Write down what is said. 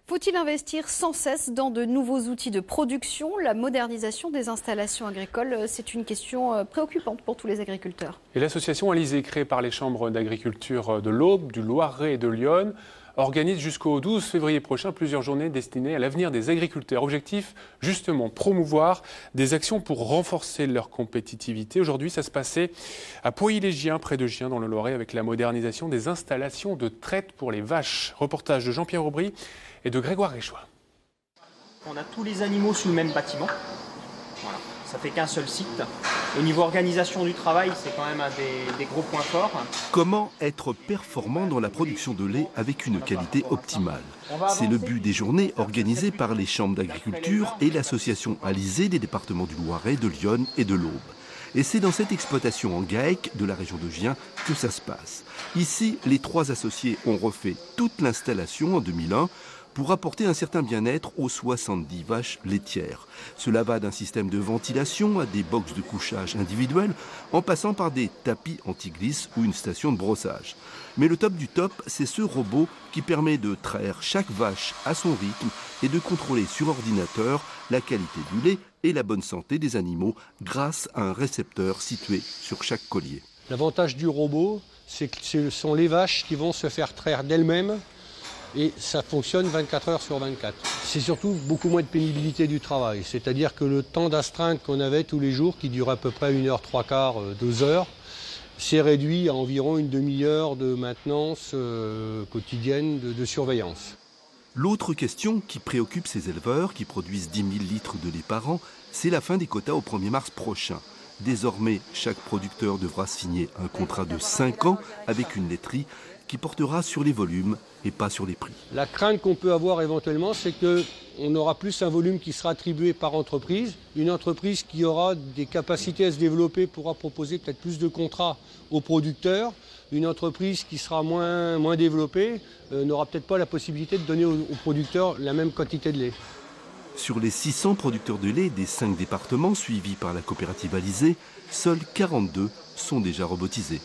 Faut-il investir sans cesse dans de nouveaux outils de production? La modernisation des installations agricoles, c'est une question préoccupante pour tous les agriculteurs. Et l'association Alizé, créée par les chambres d'agriculture de l'Aube, du Loiret et de Lyon, organise jusqu'au 12 février prochain plusieurs journées destinées à l'avenir des agriculteurs. Objectif, justement, promouvoir des actions pour renforcer leur compétitivité. Aujourd'hui, ça se passait à Pouilly-les-Giens, près de Giens, dans le Loiret, avec la modernisation des installations de traite pour les vaches. Reportage de Jean-Pierre Aubry et de Grégoire Réchois. On a tous les animaux sous le même bâtiment. Voilà. Ça fait qu'un seul site. Au niveau organisation du travail, c'est quand même un des gros points forts. Comment être performant dans la production de lait avec une qualité optimale? C'est le but des journées organisées par les chambres d'agriculture et l'association Alizé des départements du Loiret, de Lyon et de l'Aube. Et c'est dans cette exploitation en GAEC de la région de Giens que ça se passe. Ici, les trois associés ont refait toute l'installation en 2001 pour apporter un certain bien-être aux 70 vaches laitières. Cela va d'un système de ventilation à des boxes de couchage individuels, en passant par des tapis anti-glisse ou une station de brossage. Mais le top du top, c'est ce robot qui permet de traire chaque vache à son rythme et de contrôler sur ordinateur la qualité du lait et la bonne santé des animaux grâce à un récepteur situé sur chaque collier. L'avantage du robot, c'est que ce sont les vaches qui vont se faire traire d'elles-mêmes. Et ça fonctionne 24 heures sur 24. C'est surtout beaucoup moins de pénibilité du travail. C'est-à-dire que le temps d'astreinte qu'on avait tous les jours, qui dure à peu près 1 heure, 3 quarts, 2 heures, s'est réduit à environ une demi-heure de maintenance quotidienne de surveillance. L'autre question qui préoccupe ces éleveurs qui produisent 10 000 litres de lait par an, c'est la fin des quotas au 1er mars prochain. Désormais, chaque producteur devra signer un contrat de 5 ans avec une laiterie qui portera sur les volumes et pas sur les prix. La crainte qu'on peut avoir éventuellement, c'est qu'on aura plus un volume qui sera attribué par entreprise. Une entreprise qui aura des capacités à se développer pourra proposer peut-être plus de contrats aux producteurs. Une entreprise qui sera moins développée n'aura peut-être pas la possibilité de donner aux producteurs la même quantité de lait. Sur les 600 producteurs de lait des 5 départements suivis par la coopérative Alizé, seuls 42 sont déjà robotisés.